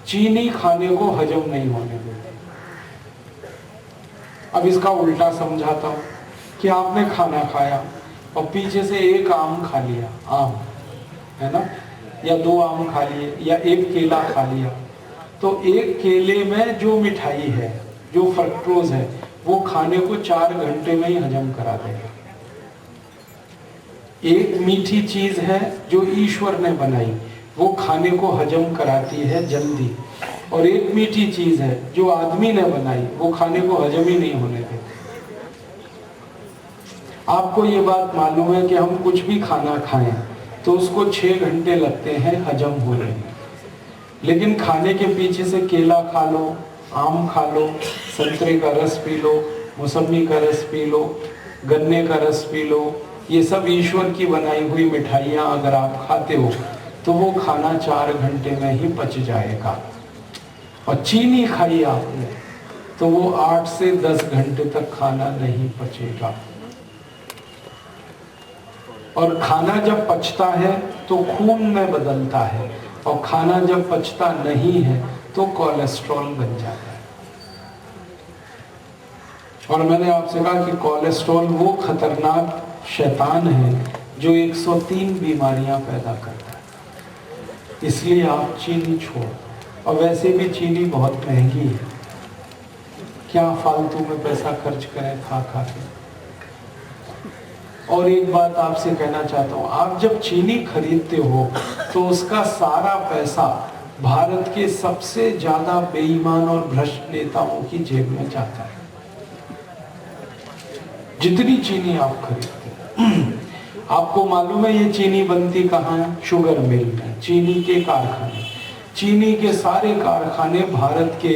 चीनी खाने को हजम नहीं होने देती। अब इसका उल्टा समझाता हूं कि आपने खाना खाया और पीछे से एक आम खा लिया, आम है ना, या 2 आम खा लिए या एक केला खा लिया, तो एक केले में जो मिठाई है, जो फ्रक्टोज है, वो खाने को 4 घंटे में ही हजम करा देगा। एक मीठी चीज है जो ईश्वर ने बनाई, वो खाने को हजम कराती है जल्दी, और एक मीठी चीज है जो आदमी ने बनाई, वो खाने को हजम ही नहीं होने देती। आपको ये बात मालूम है कि हम कुछ भी खाना खाएं तो उसको 6 घंटे लगते हैं हजम होने में, लेकिन खाने के पीछे से केला खा लो, आम खा लो, संतरे का रस पी लो, मौसमी का रस पी लो, गन्ने का रस पी लो, ये सब ईश्वर की बनाई हुई मिठाइयाँ अगर आप खाते हो तो वो खाना 4 घंटे में ही पच जाएगा। और चीनी खाई आपने तो वो 8 से 10 घंटे तक खाना नहीं पचेगा। और खाना जब पचता है तो खून में बदलता है, और खाना जब पचता नहीं है तो कोलेस्ट्रॉल बन जाता है। और मैंने आपसे कहा कि कोलेस्ट्रॉल वो खतरनाक शैतान है जो 103 बीमारियां पैदा करता है। इसलिए आप चीनी छोड़, और वैसे भी चीनी बहुत महंगी है, क्या फालतू में पैसा खर्च करें खा खा के। और एक बात आपसे कहना चाहता हूं, आप जब चीनी खरीदते हो तो उसका सारा पैसा भारत के सबसे ज्यादा बेईमान और भ्रष्ट नेताओं की जेब में जाता है। जितनी चीनी आप खरीदते हैं, आपको मालूम है ये चीनी बनती कहाँ है? शुगर मिल में, चीनी के कारखाने। चीनी के सारे कारखाने भारत के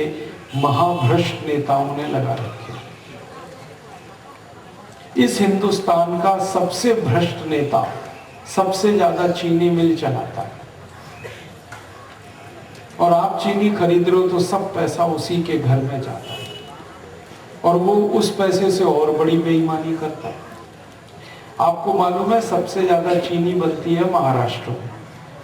महाभ्रष्ट नेताओं ने लगा रखे। इस हिंदुस्तान का सबसे भ्रष्ट नेता सबसे ज्यादा चीनी मिल चलाता है, और आप चीनी खरीद रहे हो तो सब पैसा उसी के घर में जाता है, और वो उस पैसे से और बड़ी बेईमानी करता है। आपको मालूम है सबसे ज्यादा चीनी बनती है महाराष्ट्र में,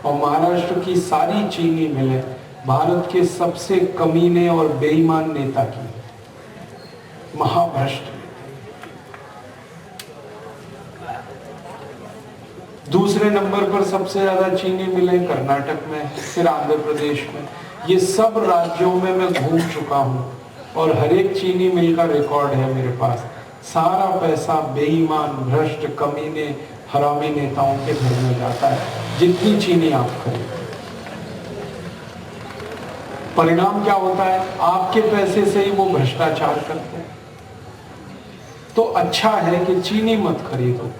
और महाराष्ट्र की सारी चीनी मिलें भारत के सबसे कमीने और बेईमान नेता की, महाभ्रष्ट। दूसरे नंबर पर सबसे ज्यादा चीनी मिलें कर्नाटक में, फिर आंध्र प्रदेश में। ये सब राज्यों में मैं घूम चुका हूँ और हर एक चीनी मिल का रिकॉर्ड है मेरे पास। सारा पैसा बेईमान, भ्रष्ट, कमीने, हरामी नेताओं के घर में जाता है, जितनी चीनी आप खरीदते। परिणाम क्या होता है? आपके पैसे से ही वो भ्रष्टाचार करते हैं। तो अच्छा है कि चीनी मत खरीदो,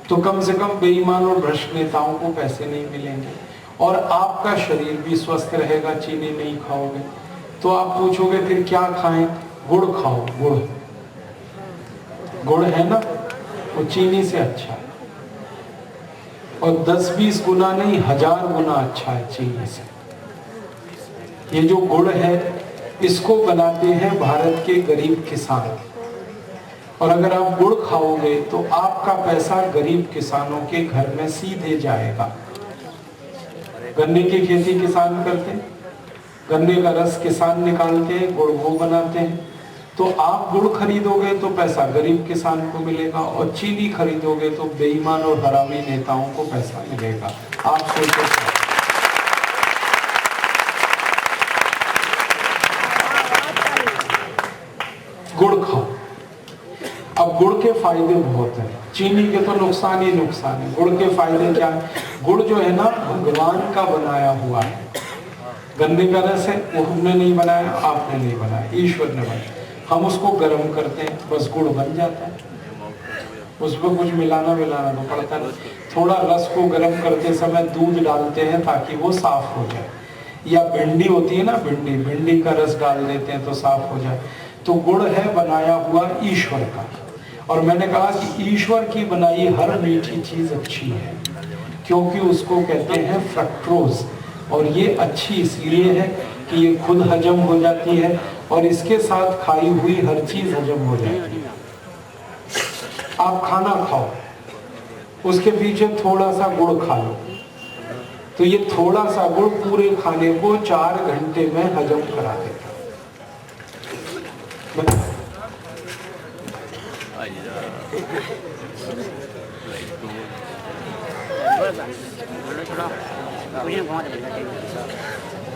तो कम से कम बेईमान और भ्रष्ट नेताओं को पैसे नहीं मिलेंगे, और आपका शरीर भी स्वस्थ रहेगा। चीनी नहीं खाओगे तो आप पूछोगे फिर क्या खाएं? गुड़ खाओ। गुड़ है ना, वो चीनी से अच्छा है, और 10-20 गुना नहीं 1000 गुना अच्छा है चीनी से। ये जो गुड़ है इसको बनाते हैं भारत के गरीब किसान, और अगर आप गुड़ खाओगे तो आपका पैसा गरीब किसानों के घर में सीधे जाएगा। गन्ने की खेती किसान करते हैं, गन्ने का रस किसान निकालते हैं, गुड़ वो बनाते हैं। तो आप गुड़ खरीदोगे तो पैसा गरीब किसान को मिलेगा, और चीनी खरीदोगे तो बेईमान और हरामी नेताओं को पैसा मिलेगा। आप सोचो, गुड़ खाओ। अब गुड़ के फायदे बहुत हैं, चीनी के तो नुकसान ही नुकसान है। गुड़ के फायदे क्या है? गुड़ जो है ना भगवान का बनाया हुआ है। गन्ने का रस है, वो हमने नहीं बनाया, आपने नहीं बनाया, ईश्वर ने बनाया। हम उसको गर्म करते हैं, बस गुड़ बन जाता है। उसमें कुछ मिलाना तो पड़ता नहीं। थोड़ा रस को गर्म करते समय दूध डालते हैं ताकि वो साफ हो जाए, या भिंडी होती है ना, भिंडी का रस डाल देते हैं तो साफ हो जाए। तो गुड़ है बनाया हुआ ईश्वर का, और मैंने कहा कि ईश्वर की बनाई हर मीठी चीज अच्छी है, क्योंकि उसको कहते हैं फ्रक्टोज, और ये अच्छी इसलिए है कि ये खुद हजम हो जाती है, और इसके साथ खाई हुई हर चीज हजम हो जाती है। आप खाना खाओ, उसके पीछे थोड़ा सा गुड़ खा लो, तो ये थोड़ा सा गुड़ पूरे खाने को 4 घंटे में हजम करा देता।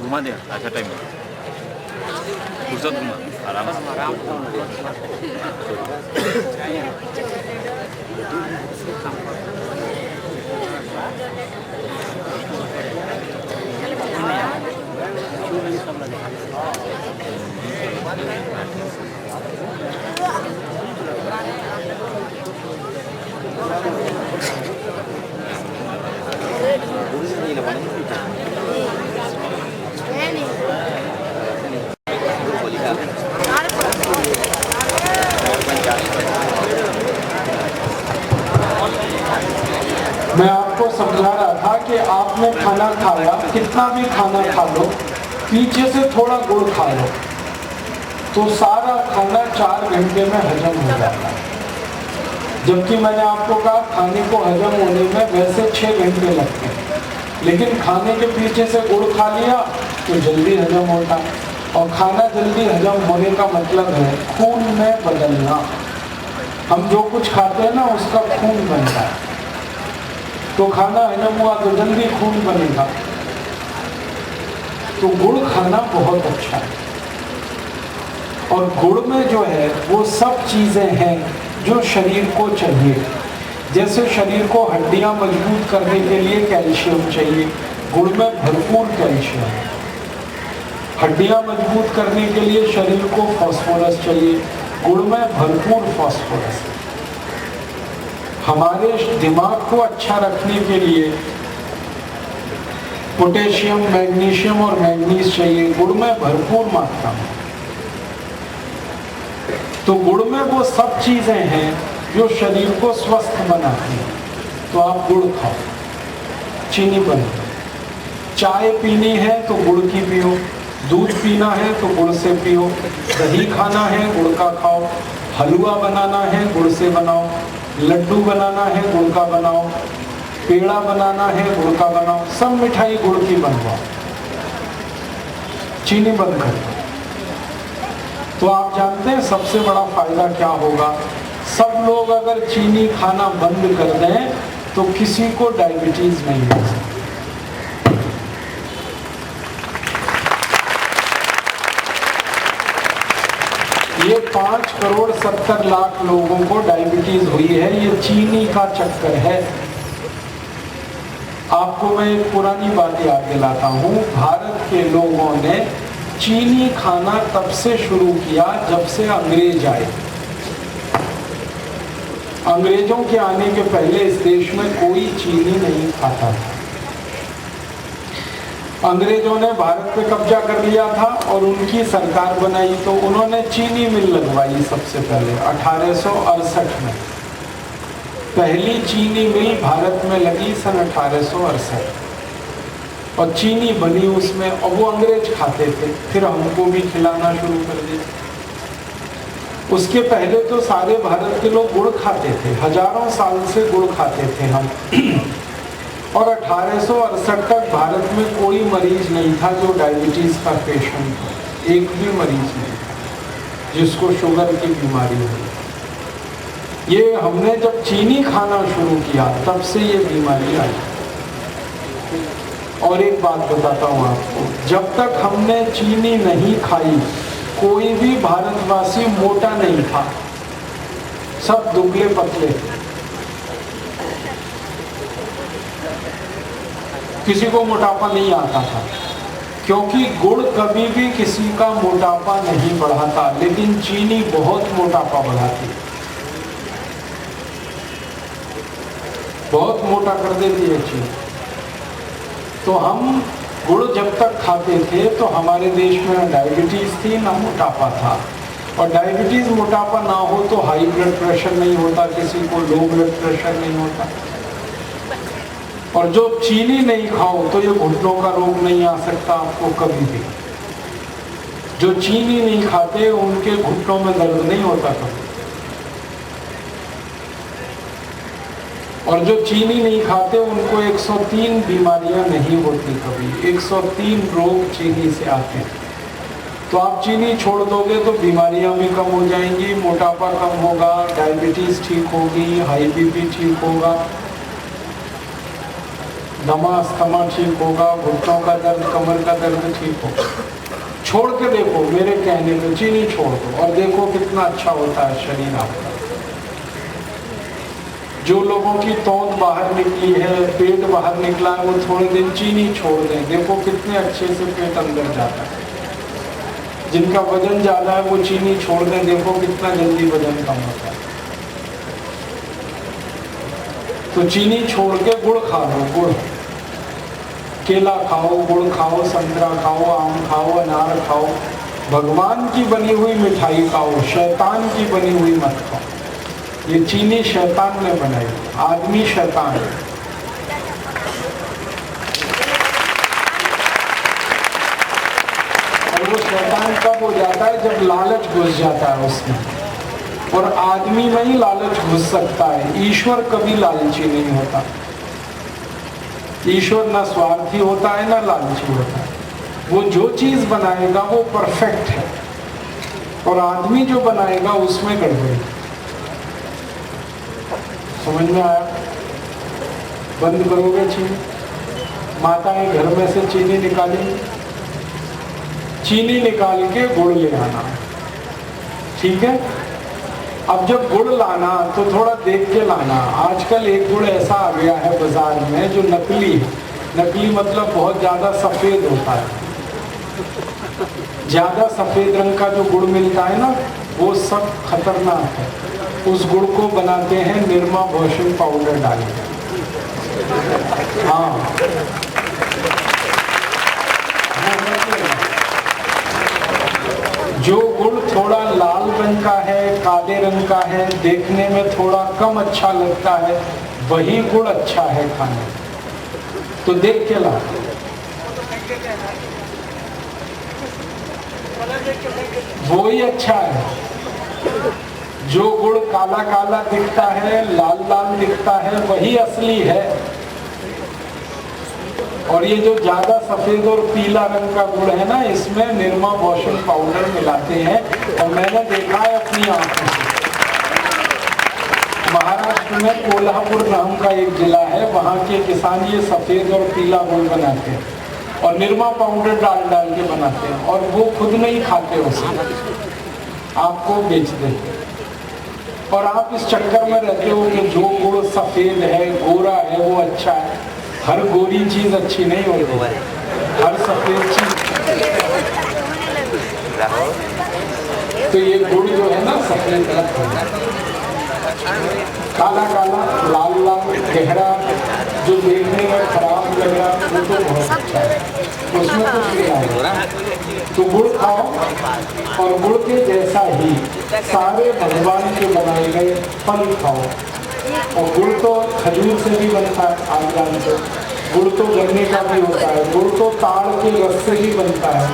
घुमा दे अच्छा टाइम फुर्सत आराम मैं आपको समझा रहा था कि आपने खाना खाया, कितना भी खाना खा लो, पीछे से थोड़ा गुड़ खा लो तो सारा खाना 4 घंटे में हजम हो जाता है। जबकि मैंने आपको कहा खाने को हजम होने में वैसे 6 घंटे लगते हैं, लेकिन खाने के पीछे से गुड़ खा लिया तो जल्दी हजम होता है। और खाना जल्दी हजम होने का मतलब है खून में बदलना। हम जो कुछ खाते हैं ना उसका खून बनता है, तो खाना हजम हुआ तो जल्दी खून बनेगा। तो गुड़ खाना बहुत अच्छा है। और गुड़ में जो है वो सब चीजें हैं जो शरीर को चाहिए। जैसे शरीर को हड्डियां मजबूत करने के लिए कैल्शियम चाहिए, गुड़ में भरपूर कैल्शियम है। हड्डियां मजबूत करने के लिए शरीर को फास्फोरस चाहिए, गुड़ में भरपूर फास्फोरस है। हमारे दिमाग को अच्छा रखने के लिए पोटेशियम, मैग्नीशियम और मैंगनीज चाहिए, गुड़ में भरपूर मात्रा में। तो गुड़ में वो सब चीजें हैं जो शरीर को स्वस्थ बनाती हैं। तो आप गुड़ खाओ, चीनी बंद। चाय पीनी है तो गुड़ की पियो, दूध पीना है तो गुड़ से पियो, दही खाना है गुड़ का खाओ, हलवा बनाना है गुड़ से बनाओ, लड्डू बनाना है गुड़ का बनाओ, पेड़ा बनाना है गुड़ का बनाओ, सब मिठाई गुड़ की बनवाओ, चीनी बंद कर दो। तो आप जानते हैं सबसे बड़ा फायदा क्या होगा? सब लोग अगर चीनी खाना बंद कर दें तो किसी को डायबिटीज नहीं हो सकती। ये 5,70,00,000 लोगों को डायबिटीज हुई है, ये चीनी का चक्कर है। आपको मैं एक पुरानी बात याद दिलाता हूँ। भारत के लोगों ने चीनी खाना तब से शुरू किया जब से अंग्रेज आए। अंग्रेजों के आने के पहले इस देश में कोई चीनी नहीं खाता था। अंग्रेजों ने भारत पे कब्जा कर लिया था और उनकी सरकार बनाई तो उन्होंने चीनी मिल लगवाई सबसे पहले 1868 में। पहली चीनी मिल भारत में लगी सन 1868 और चीनी बनी उसमें, और वो अंग्रेज खाते थे, फिर हमको भी खिलाना शुरू कर दिया। उसके पहले तो सारे भारत के लोग गुड़ खाते थे, हजारों साल से गुड़ खाते थे हम। और 1868 तक भारत में कोई मरीज नहीं था जो डायबिटीज का पेशेंट था, एक भी मरीज नहीं था जिसको शुगर की बीमारी हुई। ये हमने जब चीनी खाना शुरू किया तब से ये बीमारी आई। और एक बात बताता हूँ आपको, जब तक हमने चीनी नहीं खाई कोई भी भारतवासी मोटा नहीं था, सब दुबले पतले थे। किसी को मोटापा नहीं आता था, क्योंकि गुड़ कभी भी किसी का मोटापा नहीं बढ़ाता, लेकिन चीनी बहुत मोटापा बढ़ाती, बहुत मोटा कर देती है चीनी। तो हम गुड़ जब तक खाते थे तो हमारे देश में डायबिटीज थी ना मोटापा था। और डायबिटीज मोटापा ना हो तो हाई ब्लड प्रेशर नहीं होता, किसी को लो ब्लड प्रेशर नहीं होता। और जो चीनी नहीं खाओ तो ये घुटनों का रोग नहीं आ सकता आपको कभी भी। जो चीनी नहीं खाते उनके घुटनों में दर्द नहीं होता कभी। और जो चीनी नहीं खाते उनको 103 बीमारियां नहीं होती कभी। 103 रोग चीनी से आते हैं। तो आप चीनी छोड़ दोगे तो बीमारियां भी कम हो जाएंगी, मोटापा कम होगा, डायबिटीज ठीक होगी, हाई बीपी ठीक होगा, दमा अस्थमा ठीक होगा, घुटनों का दर्द, कमर का दर्द ठीक होगा। छोड़ के देखो, मेरे कहने पे चीनी छोड़ दो और देखो कितना अच्छा होता है शरीर आपका। जो लोगों की तौंद बाहर निकली है, पेट बाहर निकला है, वो थोड़े दिन चीनी छोड़ दें, देखो कितने अच्छे से पेट अंदर जाता है। जिनका वजन ज्यादा है वो चीनी छोड़ दें, देखो कितना जल्दी वजन कम होता है। तो चीनी छोड़ के गुड़ खा लो, गुड़, केला खाओ, गुड़ खाओ, संतरा खाओ, आम खाओ, अनार खाओ, भगवान की बनी हुई मिठाई खाओ, शैतान की बनी हुई मत खाओ। ये चीनी शैतान ने बनाई, आदमी शैतान है। और वो शैतान कब हो जाता है? जब लालच घुस जाता है उसमें। और आदमी में ही लालच घुस सकता है, ईश्वर कभी लालची नहीं होता। ईश्वर ना स्वार्थी होता है ना लालची होता है। वो जो चीज बनाएगा वो परफेक्ट है, और आदमी जो बनाएगा उसमें गड़बड़ी। समझ में आया? बंद करोगे चीनी? माताएं घर में से चीनी निकालेंगी, चीनी निकाल के गुड़ ले आना, ठीक है? अब जब गुड़ लाना तो थोड़ा देख के लाना। आजकल एक गुड़ ऐसा आ गया है बाजार में जो नकली है। नकली मतलब बहुत ज्यादा सफेद होता है। ज्यादा सफेद रंग का जो गुड़ मिलता है ना, वो सब खतरनाक है। उस गुड़ को बनाते हैं निरमा वॉशिंग पाउडर डाल के। हाँ, जो गुड़ थोड़ा लाल रंग का है, काले रंग का है, देखने में थोड़ा कम अच्छा लगता है, वही गुड़ अच्छा है खाने। तो देख के ला। वो ही अच्छा है। जो गुड़ काला काला दिखता है, लाल लाल दिखता है, वही असली है। और ये जो ज्यादा सफेद और पीला रंग का गुड़ है ना, इसमें निरमा वॉशिंग पाउडर मिलाते हैं। और मैंने देखा है अपनी आंखों से। महाराष्ट्र में कोल्हापुर नाम का एक जिला है, वहाँ के किसान ये सफेद और पीला गुड़ बनाते हैं और निरमा पाउडर डाल डाल के बनाते हैं। और वो खुद नहीं खाते उसे, आपको बेच देते। और आप इस चक्कर में रहते हो कि जो गुड़ सफेद है, गोरा है, वो अच्छा है। हर गोरी चीज अच्छी नहीं होती, हर सफेद चीज। तो ये गुड़ जो है ना सफेद काला काला, लाल लाल, गहरा, जो देखने में खराब लग रहा है, वो तो बहुत अच्छा है, उसमें कुछ नहीं आएगा। तो गुड़ खाओ, और गुड़ के जैसा ही सारे भगवान के बनाए गए फल खाओ। और गुड़ तो खजूर से भी बनता है, आप जानते हो। गुड़ तो गन्ने का भी होता है, गुड़ तो ताड़ के रस से भी बनता है।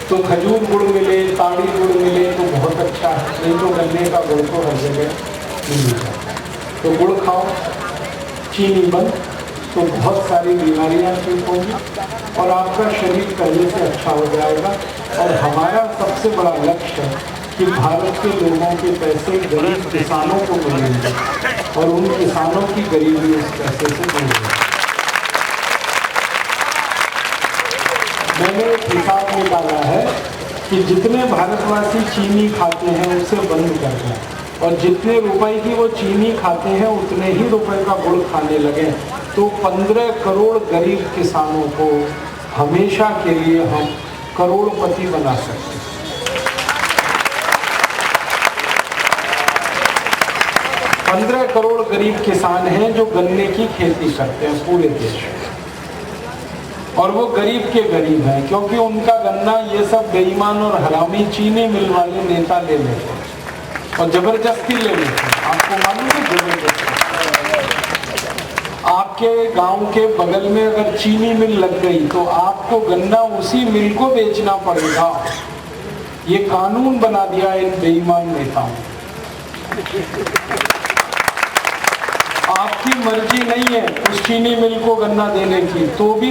तो खजूर गुड़ मिले, ताड़ी गुड़ मिले तो बहुत अच्छा है, नहीं तो गन्ने का गुड़ तो हर जगह मिलता है। तो गुड़ खाओ, चीनी बंद, तो बहुत सारी बीमारियां ठीक होंगी और आपका शरीर पहले से अच्छा हो जाएगा। और हमारा सबसे बड़ा लक्ष्य है कि भारत के लोगों के पैसे गरीब किसानों को मिलेंगे और उन किसानों की गरीबी उस पैसे से दूर होगी। मैंने एक हिसाब निकाला है कि जितने भारतवासी चीनी खाते हैं उसे बंद कर दें, और जितने रुपए की वो चीनी खाते हैं उतने ही रुपए का गुड़ खाने लगे, तो 15 करोड़ गरीब किसानों को हमेशा के लिए हम करोड़पति बना सकते हैं। 15 करोड़ गरीब किसान हैं जो गन्ने की खेती करते हैं पूरे देश में, और वो गरीब के गरीब हैं क्योंकि उनका गन्ना ये सब बेईमान और हरामी चीनी मिल वाले नेता ले लेते हैं और जबरदस्ती ले लेते हैं। आपको मालूम है, जबरदस्ती। आपके गांव के बगल में अगर चीनी मिल लग गई तो आपको गन्ना उसी मिल को बेचना पड़ेगा। ये कानून बना दिया इन बेईमान नेताओं। मर्जी नहीं है उस चीनी मिल को गन्ना देने की, तो भी